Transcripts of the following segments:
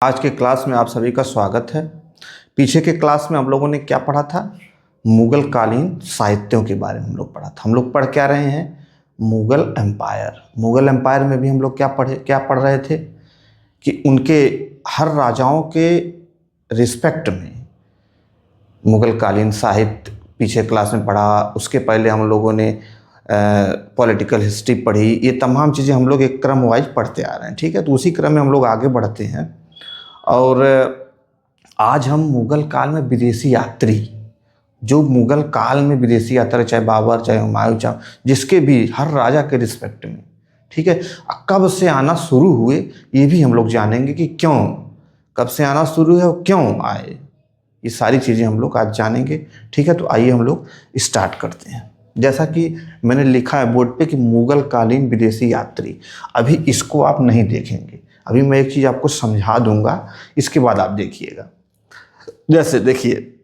आज के क्लास में आप सभी का स्वागत है। पीछे के क्लास में हम लोगों ने क्या पढ़ा था? मुगल कालीन साहित्यों के बारे में हम लोग पढ़ा था। हम लोग पढ़ क्या रहे हैं? मुगल एम्पायर। मुगल एम्पायर में भी हम लोग क्या पढ़ रहे थे कि उनके हर राजाओं के रिस्पेक्ट में मुगल कालीन साहित्य पीछे क्लास में पढ़ा। उसके पहले हम लोगों ने पॉलिटिकल हिस्ट्री पढ़ी। ये तमाम चीज़ें हम लोग एक क्रम वाइज पढ़ते आ रहे हैं, ठीक है। तो उसी क्रम में हम लोग आगे बढ़ते हैं। और आज हम मुगल काल में विदेशी यात्री, जो मुगल काल में विदेशी यात्री, चाहे बाबर, चाहे हुमायूं, चाहे जिसके भी, हर राजा के रिस्पेक्ट में, ठीक है, कब से आना शुरू हुए ये भी हम लोग जानेंगे कि क्यों, कब से आना शुरू है और क्यों आए। ये सारी चीज़ें हम लोग आज जानेंगे, ठीक है। तो आइए हम लोग स्टार्ट करते हैं। जैसा कि मैंने लिखा है बोर्ड पे कि मुगल कालीन विदेशी यात्री, अभी इसको आप नहीं देखेंगे, अभी मैं एक चीज़ आपको समझा दूंगा, इसके बाद आप देखिएगा। जैसे देखिए,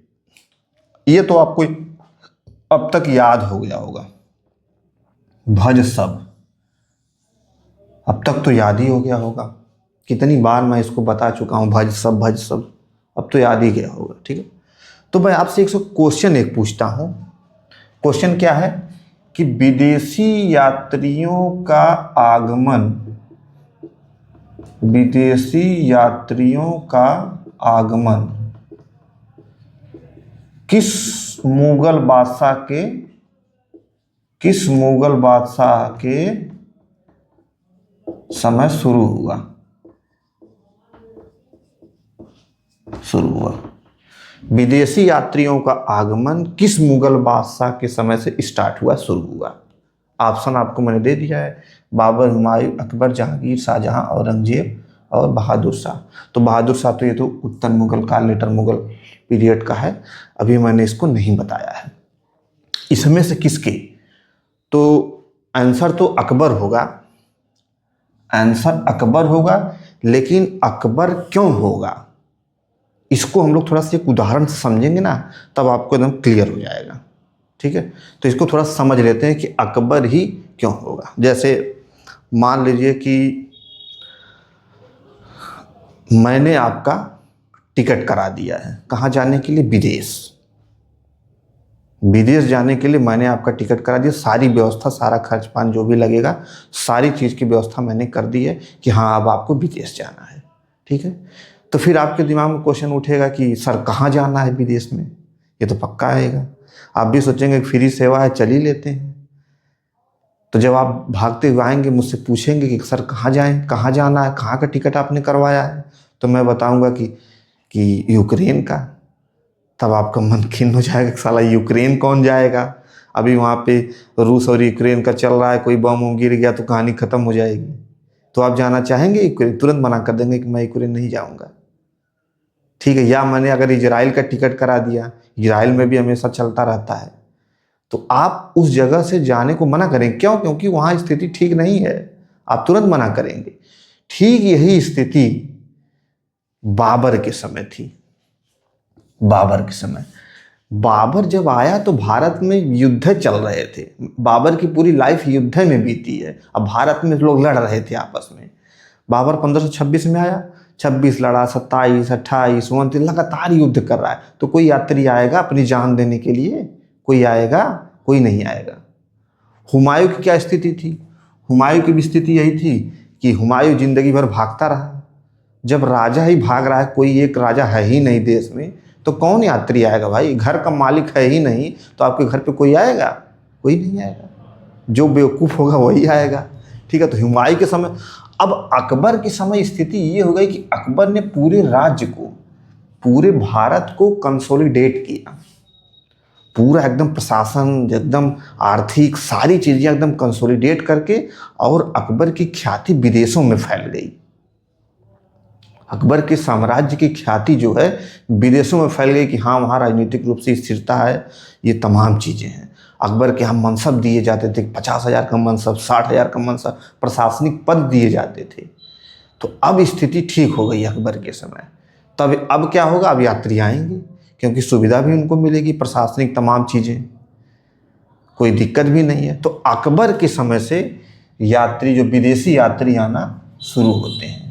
ये तो आपको अब तक याद हो गया होगा, भज सब, अब तक तो याद ही हो गया होगा। कितनी बार मैं इसको बता चुका हूँ, भज सब भज सब, अब तो याद ही गया होगा, ठीक है। तो मैं आपसे एक क्वेश्चन पूछता हूँ। क्वेश्चन क्या है कि विदेशी यात्रियों का आगमन, विदेशी यात्रियों का आगमन किस मुगल बादशाह के समय शुरू हुआ? विदेशी यात्रियों का आगमन किस मुगल बादशाह के समय से स्टार्ट हुआ, शुरू हुआ? ऑप्शन आपको मैंने दे दिया है, बाबर, हुमायूं, अकबर, जहांगीर, शाहजहां, औरंगजेब और बहादुर शाह। तो बहादुर शाह तो ये तो उत्तर मुगल काल, लेटर मुगल पीरियड का है, अभी मैंने इसको नहीं बताया है। इसमें से किसके? तो आंसर तो अकबर होगा, आंसर अकबर होगा। लेकिन अकबर क्यों होगा, इसको हम लोग थोड़ा सा एक उदाहरण से समझेंगे ना, तब आपको एकदम क्लियर हो जाएगा, ठीक है। तो इसको थोड़ा समझ लेते हैं कि अकबर ही क्यों होगा। जैसे मान लीजिए कि मैंने आपका टिकट करा दिया है, कहाँ जाने के लिए? विदेश जाने के लिए मैंने आपका टिकट करा दिया। सारी व्यवस्था, सारा खर्च पान जो भी लगेगा, सारी चीज़ की व्यवस्था मैंने कर दी है कि हाँ अब आपको विदेश जाना है, ठीक है। तो फिर आपके दिमाग में क्वेश्चन उठेगा कि सर कहाँ जाना है विदेश में? ये तो पक्का आएगा। आप भी सोचेंगे फ्री सेवा है, चल ही लेते हैं। तो जब आप भागते हुए आएंगे, मुझसे पूछेंगे कि सर कहाँ जाएं, कहाँ जाना है, कहाँ का टिकट आपने करवाया है, तो मैं बताऊंगा कि यूक्रेन का। तब आपका मन खिन्न हो जाएगा कि साला यूक्रेन कौन जाएगा, अभी वहाँ पे रूस और यूक्रेन का चल रहा है, कोई बम गिर गया तो कहानी ख़त्म हो जाएगी। तो आप जाना चाहेंगे यूक्रेन? तुरंत मना कर देंगे कि मैं यूक्रेन नहीं जाऊँगा, ठीक है। या मैंने अगर इजराइल का टिकट करा दिया, इजराइल में भी हमेशा चलता रहता है, तो आप उस जगह से जाने को मना करेंगे। क्यों? क्योंकि वहाँ स्थिति ठीक नहीं है, आप तुरंत मना करेंगे। ठीक यही स्थिति बाबर के समय थी। बाबर जब आया तो भारत में युद्ध चल रहे थे, बाबर की पूरी लाइफ युद्ध में बीती है। अब भारत में लोग लड़ रहे थे आपस में। बाबर 1526 में आया, 26 लड़ा, 27, 28, 29, लगातार युद्ध कर रहा है। तो कोई यात्री आएगा अपनी जान देने के लिए? कोई आएगा? कोई नहीं आएगा। हुमायूं की क्या स्थिति थी? हुमायूं की भी स्थिति यही थी कि हुमायूं जिंदगी भर भागता रहा। जब राजा ही भाग रहा है, कोई एक राजा है ही नहीं देश में, तो कौन यात्री आएगा भाई? घर का मालिक है ही नहीं, तो आपके घर पे कोई आएगा? कोई नहीं आएगा। जो बेवकूफ़ होगा वही आएगा, ठीक है। तो हुमायूं के समय, अब अकबर के समय स्थिति ये हो गई कि अकबर ने पूरे राज्य को, पूरे भारत को कंसोलिडेट किया। पूरा एकदम प्रशासन, एकदम आर्थिक, सारी चीज़ें एकदम कंसोलिडेट करके, और अकबर की ख्याति विदेशों में फैल गई। अकबर के साम्राज्य की ख्याति जो है विदेशों में फैल गई कि हाँ वहाँ राजनीतिक रूप से स्थिरता है, ये तमाम चीज़ें हैं। अकबर के यहाँ मनसब दिए जाते थे, 50,000 का मनसब, 60,000 का मनसब, प्रशासनिक पद दिए जाते थे। तो अब स्थिति ठीक हो गई अकबर के समय। तब अब क्या होगा? अब यात्री आएंगे, क्योंकि सुविधा भी उनको मिलेगी, प्रशासनिक तमाम चीज़ें, कोई दिक्कत भी नहीं है। तो अकबर के समय से यात्री, जो विदेशी यात्री आना शुरू होते हैं।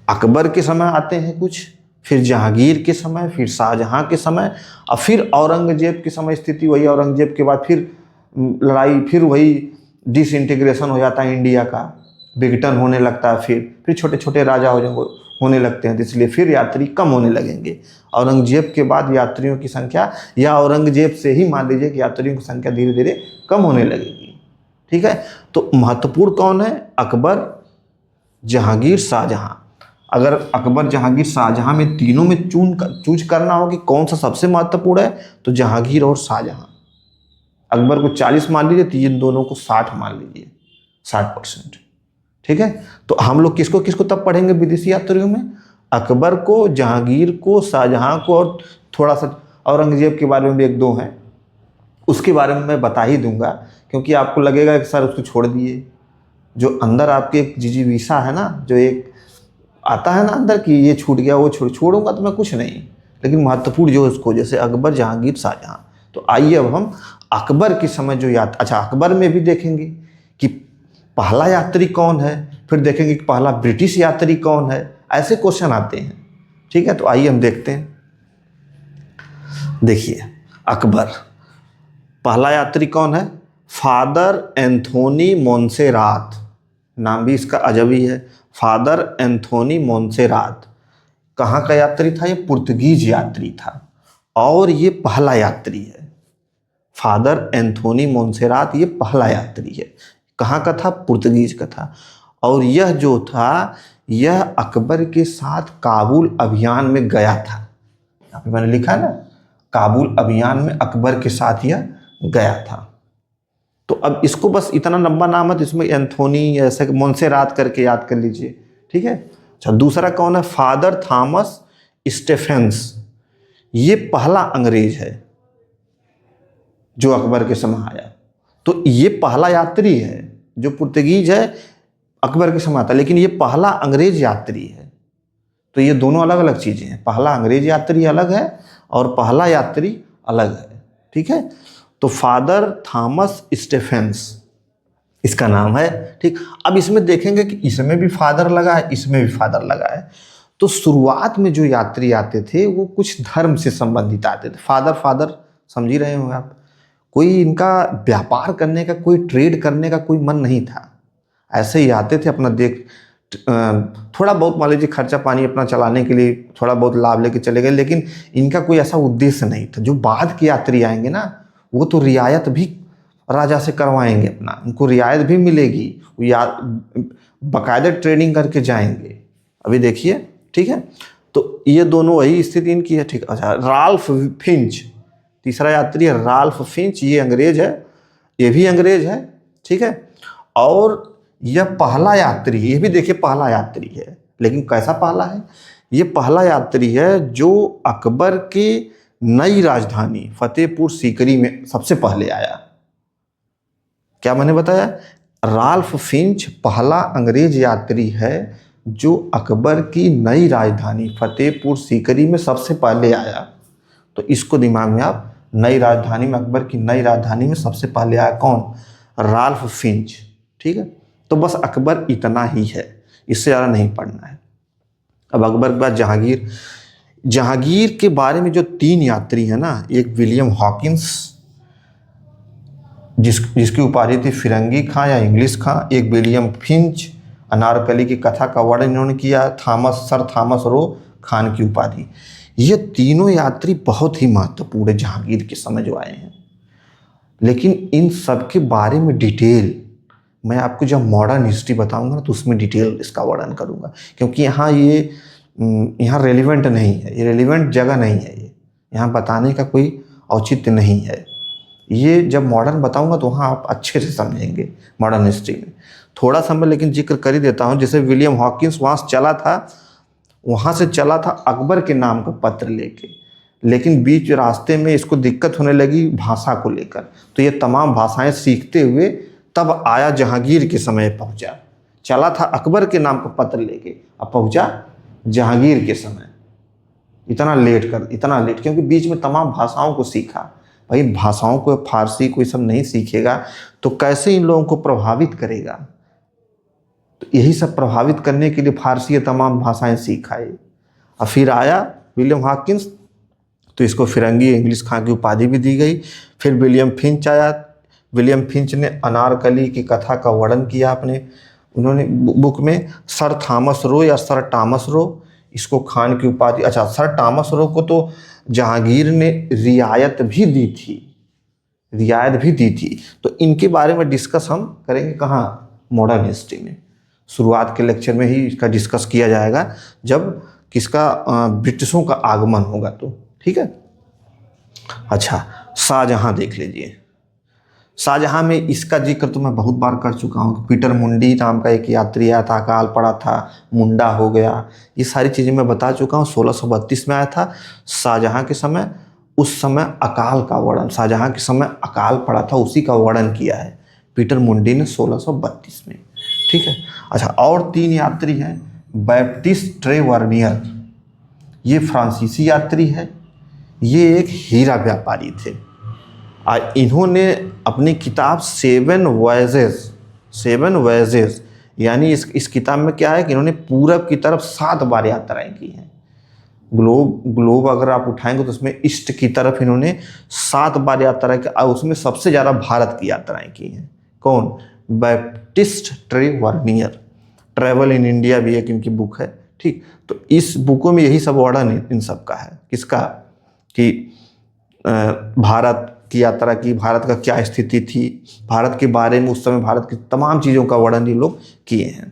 अकबर के समय आते हैं कुछ, फिर जहांगीर के समय, फिर शाहजहां के समय, और फिर औरंगजेब के समय स्थिति वही, औरंगजेब के बाद फिर लड़ाई, फिर वही डिसइंटीग्रेशन हो जाता है इंडिया का, विघटन होने लगता है, फिर छोटे छोटे राजा होने लगते हैं, तो इसलिए फिर यात्री कम होने लगेंगे। औरंगजेब के बाद यात्रियों की संख्या, या औरंगजेब से ही मान लीजिए कि यात्रियों की संख्या धीरे धीरे कम होने लगेगी। ठीक है, तो महत्वपूर्ण कौन है? अकबर, जहांगीर, शाहजहां। अगर अकबर, जहांगीर, शाहजहां में तीनों में चूज करना हो कि कौन सा सबसे महत्वपूर्ण है, तो जहांगीर और शाहजहां। अकबर को 40 मान लीजिए, तो इन दोनों को 60 मान लीजिए, 60%। ठीक है, तो हम लोग किसको किसको तब पढ़ेंगे विदेशी यात्रियों में? अकबर को, जहांगीर को, शाहजहां को, और थोड़ा सा औरंगजेब के बारे में भी एक दो हैं, उसके बारे में मैं बता ही दूंगा, क्योंकि आपको लगेगा कि सर उसको छोड़ दिए। जो अंदर आपके एक जिजीविषा है ना, जो एक आता है ना अंदर कि ये छूट गया, वो छोड़ूंगा तो मैं कुछ नहीं, लेकिन महत्वपूर्ण जो उसको, जैसे अकबर, जहांगीर, शाहजहां। तो आइए अब हम अकबर के समय जो अच्छा, अकबर में भी देखेंगे कि पहला यात्री कौन है, फिर देखेंगे कि पहला ब्रिटिश यात्री कौन है, ऐसे क्वेश्चन आते हैं। ठीक है, तो आइए हम देखते हैं। देखिए, अकबर, पहला यात्री कौन है? फादर एंथोनी मोंसेरात, नाम भी इसका अजबी है, फादर एंथोनी मोंसेरात। कहाँ का यात्री था? ये पुर्तगीज यात्री था, और ये पहला यात्री है। फादर एंथोनी मोंसेरात ये पहला यात्री है। कहाँ का था? पुर्तगीज का था। और यह जो था, यह अकबर के साथ काबुल अभियान में गया था। यहाँ पे मैंने लिखा है ना, काबुल अभियान में अकबर के साथ यह गया था। तो अब इसको बस इतना लंबा नाम है, तो इसमें एंथोनी ऐसे मोंसेरात करके याद कर लीजिए। ठीक है, अच्छा, दूसरा कौन है? फादर थॉमस स्टेफेंस, ये पहला अंग्रेज है जो अकबर के समय आया। तो ये पहला यात्री है, जो पुर्तगीज है अकबर के समय आता, लेकिन ये पहला अंग्रेज यात्री है। तो ये दोनों अलग अलग चीजें हैं, पहला अंग्रेज यात्री अलग है और पहला यात्री अलग है। ठीक है, तो फादर थॉमस स्टेफेंस इसका नाम है। ठीक, अब इसमें देखेंगे कि इसमें भी फादर लगा है, इसमें भी फादर लगा है। तो शुरुआत में जो यात्री आते थे वो कुछ धर्म से संबंधित आते थे। फादर फादर समझ ही रहे होंगे आप, कोई इनका व्यापार करने का, कोई ट्रेड करने का कोई मन नहीं था। ऐसे ही आते थे अपना थोड़ा बहुत मान लीजिए खर्चा पानी अपना चलाने के लिए थोड़ा बहुत लाभ लेके चले गए, लेकिन इनका कोई ऐसा उद्देश्य नहीं था। जो बाद के यात्री आएंगे ना, वो तो रियायत भी राजा से करवाएंगे, अपना उनको रियायत भी मिलेगी, वो बाकायदा ट्रेनिंग करके जाएंगे। अभी देखिए, ठीक है, तो ये दोनों वही स्थिति इनकी है। ठीक, अच्छा, राल्फ फिंच तीसरा यात्री है, राल्फ फिंच, ये अंग्रेज है, ये भी अंग्रेज है। ठीक है, और यह पहला यात्री, ये भी देखिए पहला यात्री है, लेकिन कैसा पहला है? ये पहला यात्री है जो अकबर के नई राजधानी फतेहपुर सीकरी में सबसे पहले आया। क्या मैंने बताया? राल्फ फिंच पहला अंग्रेज यात्री है जो अकबर की नई राजधानी फतेहपुर सीकरी में सबसे पहले आया। तो इसको दिमाग में आप, नई राजधानी में, अकबर की नई राजधानी में सबसे पहले आया कौन? Ralph Finch. ठीक है, तो बस अकबर इतना ही है, इससे ज़्यादा नहीं पढ़ना है। अब अकबर के बाद जहांगीर। जहांगीर के बारे में जो 3 यात्री हैं ना, एक विलियम हॉकिंस जिसकी उपाधि थी फिरंगी खां या इंग्लिश खां, एक विलियम फिंच, अनारकली की कथा का वर्णन इन्होंने किया, सर थॉमस रो खान की उपाधि। ये तीनों यात्री बहुत ही महत्वपूर्ण है जहांगीर के समय जो आए हैं। लेकिन इन सब के बारे में डिटेल मैं आपको जब मॉडर्न हिस्ट्री बताऊंगा ना, तो उसमें डिटेल इसका वर्णन करूंगा, क्योंकि यहाँ रेलिवेंट नहीं है, ये रेलिवेंट जगह नहीं है, ये यहाँ बताने का कोई औचित्य नहीं है। ये जब मॉडर्न बताऊंगा तो वहाँ आप अच्छे से समझेंगे मॉडर्न हिस्ट्री में। थोड़ा सा मैं लेकिन जिक्र कर ही देता हूँ। जैसे विलियम हॉकिंस वहाँ से चला था अकबर के नाम का पत्र लेके, लेकिन बीच रास्ते में इसको दिक्कत होने लगी भाषा को लेकर, तो ये तमाम भाषाएं सीखते हुए तब आया जहांगीर के समय पहुंचा। चला था अकबर के नाम का पत्र लेके, अब पहुंचा जहांगीर के समय। इतना लेट क्योंकि बीच में तमाम भाषाओं को सीखा। भाई भाषाओं को, फारसी कोई सब नहीं सीखेगा तो कैसे इन लोगों को प्रभावित करेगा? तो यही सब प्रभावित करने के लिए फारसी ये तमाम भाषाएं सीख आए। और फिर आया विलियम हॉकिंस, तो इसको फिरंगी इंग्लिश खां की उपाधि भी दी गई। फिर विलियम फिंच आया। विलियम फिंच ने अनारकली की कथा का वर्णन किया अपने उन्होंने बुक में। सर थॉमस रो या सर टॉमस रो, इसको खान की उपाधि, अच्छा सर टॉमस रो को तो जहांगीर ने रियायत भी दी थी। तो इनके बारे में डिस्कस हम करेंगे कहाँ, मॉडर्न हिस्ट्री में। शुरुआत के लेक्चर में ही इसका डिस्कस किया जाएगा जब किसका ब्रिटिशों का आगमन होगा तो, ठीक है। अच्छा, शाहजहां देख लीजिए। शाहजहां में इसका जिक्र तो मैं बहुत बार कर चुका हूँ। पीटर मुंडी नाम का एक यात्री आया था, अकाल पड़ा था, मुंडा हो गया, ये सारी चीज़ें मैं बता चुका हूँ। 1632 में आया था शाहजहां के समय। उस समय अकाल का वर्णन, शाहजहां के समय अकाल पड़ा था, उसी का वर्णन किया है पीटर मुंडी ने 1632 में, ठीक है। अच्छा, और 3 यात्री हैं। बैप्टिस्ट ट्रेवर्नियर, ये फ्रांसीसी यात्री है, ये एक हीरा व्यापारी थे। इन्होंने अपनी किताब 7 वॉयजेस यानी इस किताब में क्या है कि इन्होंने पूरब की तरफ 7 बार यात्राएं की हैं। ग्लोब अगर आप उठाएंगे तो उसमें ईस्ट की तरफ इन्होंने 7 बार यात्राएं की, और उसमें सबसे ज़्यादा भारत की यात्राएं की हैं। कौन? बैप्टिस्ट ट्रेवर्नियर। ट्रैवल इन इंडिया भी एक इनकी बुक है, ठीक। तो इस बुकों में यही सब वर्णन इन सब का है, किसका, कि भारत की यात्रा की, भारत का क्या स्थिति थी, भारत के बारे में उस समय भारत की तमाम चीज़ों का वर्णन ये लोग किए हैं।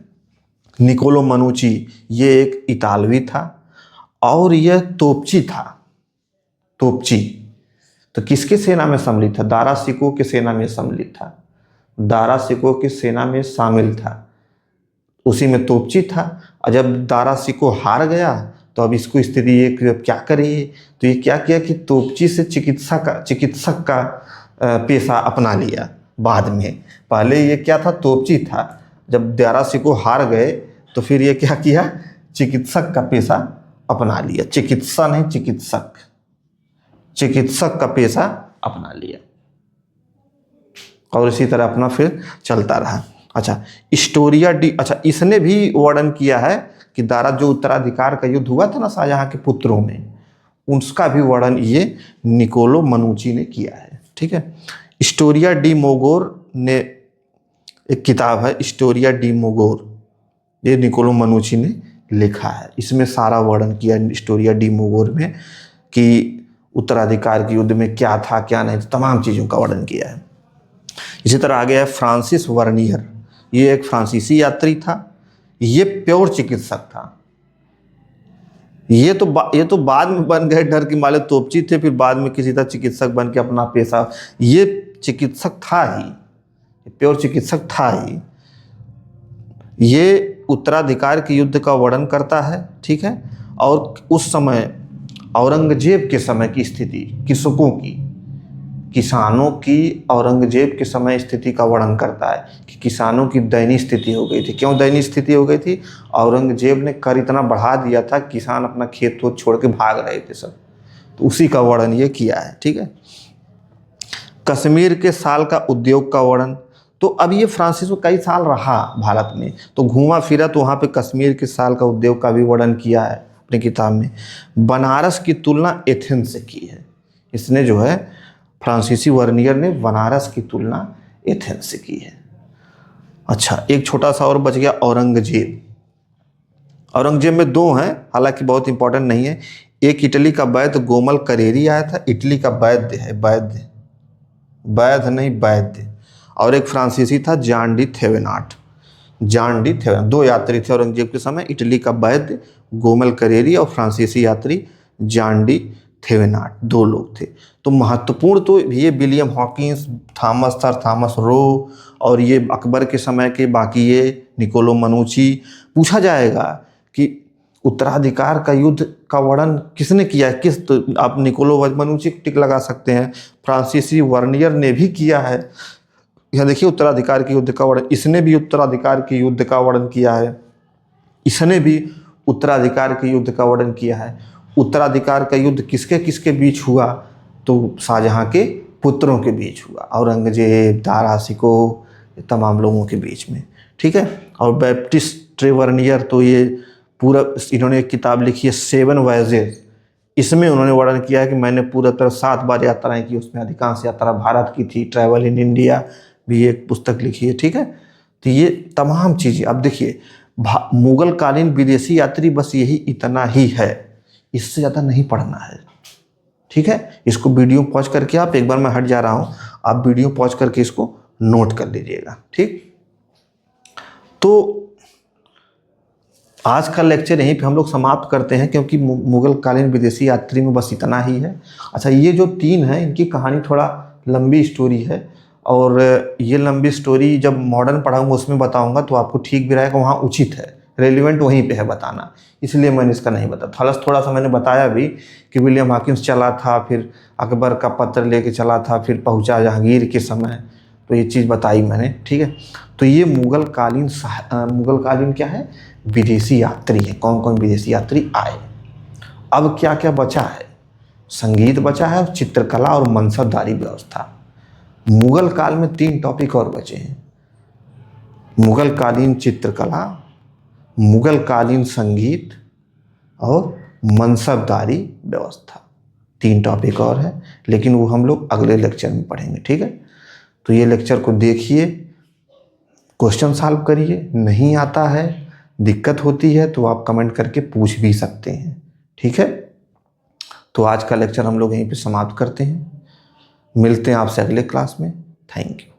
निकोलो मनुची, ये एक इतालवी था और यह तोपची था। तोपची तो किसके सेना में सम्मिलित था? दारा सिकोह की सेना में सम्मिलित था। दारा सिकोह की सेना में शामिल था, उसी में तोपची था। और जब दारा सिकोह हार गया तो अब इसको स्थिति ये क्या करे, तो ये क्या किया कि तोपची से चिकित्सक का पेशा अपना लिया बाद में। पहले ये क्या था, तोपची था। जब दारा सिकोह हार गए तो फिर ये क्या किया, चिकित्सक का पेशा अपना लिया। चिकित्सा नहीं, चिकित्सक का पेशा अपना लिया और इसी तरह अपना फिर चलता रहा। अच्छा, स्टोरिया डी, अच्छा इसने भी वर्णन किया है कि दारा जो उत्तराधिकार का युद्ध हुआ था ना शाहजहां के पुत्रों में, उसका भी वर्णन ये निकोलो मनुची ने किया है, ठीक है। स्टोरिया डी मोगोर ने एक किताब है, स्टोरिया डी मोगोर, ये निकोलो मनुची ने लिखा है। इसमें सारा वर्णन किया स्टोरिया डी मोगोर में कि उत्तराधिकार के युद्ध में क्या था क्या नहीं, तमाम चीज़ों का वर्णन किया है। इसी तरह आगे है फ्रांसिस वर्नियर, ये एक फ्रांसीसी यात्री था, ये प्योर चिकित्सक था। ये तो बाद में बन गए, डर की मारे तोपची थे, फिर बाद में किसी तरह चिकित्सक बन के अपना पेशा, ये चिकित्सक था ही, प्योर चिकित्सक था ही। ये उत्तराधिकार के युद्ध का वर्णन करता है, ठीक है। और उस समय औरंगजेब के समय की स्थिति, किसानों की औरंगजेब के समय स्थिति का वर्णन करता है कि किसानों की दयनीय स्थिति हो गई थी। क्यों दयनीय स्थिति हो गई थी? औरंगजेब ने कर इतना बढ़ा दिया था, किसान अपना खेत वो छोड़ के भाग रहे थे सब, तो उसी का वर्णन ये किया है, ठीक है। कश्मीर के साल का उद्योग का वर्णन, तो अब ये फ्रांसिस को कई साल रहा भारत में, तो घूमा फिरा, तो वहाँ पे कश्मीर के साल का उद्योग का भी वर्णन किया है अपनी किताब में। बनारस की तुलना एथेंस से की है, इसने जो है फ्रांसीसी वर्नियर ने बनारस की तुलना एथेंस से की है। अच्छा, एक छोटा सा और बच गया, औरंगजेब। औरंगजेब में 2 हैं, हालांकि बहुत इंपॉर्टेंट नहीं है। एक इटली का वैद्य गोमल करेरी आया था, इटली का वैद्य है, वैद्य नहीं वैद्य। और एक फ्रांसीसी था जान डी थेवेनाट। 2 यात्री थे औरंगजेब के समय, इटली का वैद्य गोमल करेरी और फ्रांसीसी यात्री जान डी थेवेनाट, 2 लोग थे। तो महत्वपूर्ण तो ये William Hawkins, sir Thomas Roe और ये अकबर के समय के बाकी ये निकोलो मनुची। पूछा जाएगा कि उत्तराधिकार का युद्ध का वर्णन किसने किया है, तो आप निकोलो मनुची टिक लगा सकते हैं। फ्रांसीसी वर्नियर ने भी किया है। यह देखिए, उत्तराधिकार के युद्ध का वर्णन, इसने भी उत्तराधिकार के युद्ध का वर्णन किया है। इसने भी उत्तराधिकार के युद्ध का वर्णन किया है। उत्तराधिकार का युद्ध किसके किसके बीच हुआ? तो शाहजहां के पुत्रों के बीच हुआ, औरंगजेब, दारा सिकोह, तमाम लोगों के बीच में, ठीक है। और बैप्टिस्ट ट्रेवर्नियर तो ये पूरा इन्होंने एक किताब लिखी है 7 वॉयजेज, इसमें उन्होंने वर्णन किया है कि मैंने पूरा तरह 7 बार यात्राएं की, उसमें अधिकांश यात्रा भारत की थी। ट्रैवल इन इंडिया भी एक पुस्तक लिखी है, ठीक है। तो ये तमाम चीज़ें, अब देखिए मुगल कालीन विदेशी यात्री बस यही इतना ही है, इससे ज़्यादा नहीं पढ़ना है, ठीक है। इसको वीडियो पॉज करके आप, एक बार मैं हट जा रहा हूँ, आप वीडियो पॉज करके इसको नोट कर लीजिएगा, ठीक। तो आज का लेक्चर यहीं पे हम लोग समाप्त करते हैं, क्योंकि मुगल कालीन विदेशी यात्री में बस इतना ही है। अच्छा, ये जो 3 है इनकी कहानी थोड़ा लंबी स्टोरी है, और ये लंबी स्टोरी जब मॉडर्न पढ़ाऊंगा उसमें बताऊंगा तो आपको ठीक भी रहेगा, वहाँ उचित है, रेलिवेंट वहीं पे है बताना, इसलिए मैंने इसका नहीं बताया। थोड़ा सा मैंने बताया भी कि विलियम हॉकिंस चला था, फिर अकबर का पत्र लेके चला था, फिर पहुँचा जहांगीर के समय, तो ये चीज़ बताई मैंने, ठीक है। तो ये मुगल कालीन क्या है, विदेशी यात्री है, कौन कौन विदेशी यात्री आए। अब क्या क्या बचा है, संगीत बचा है, चित्रकला और मनसबदारी व्यवस्था। मुगल काल में 3 टॉपिक और बचे हैं, मुगल कालीन चित्रकला, मुगल कालीन संगीत और मनसबदारी व्यवस्था। 3 टॉपिक और है, लेकिन वो हम लोग अगले लेक्चर में पढ़ेंगे, ठीक है। तो ये लेक्चर को देखिए, क्वेश्चन सॉल्व करिए, नहीं आता है, दिक्कत होती है तो आप कमेंट करके पूछ भी सकते हैं, ठीक है। तो आज का लेक्चर हम लोग यहीं पे समाप्त करते हैं, मिलते हैं आपसे अगले क्लास में। Thank you.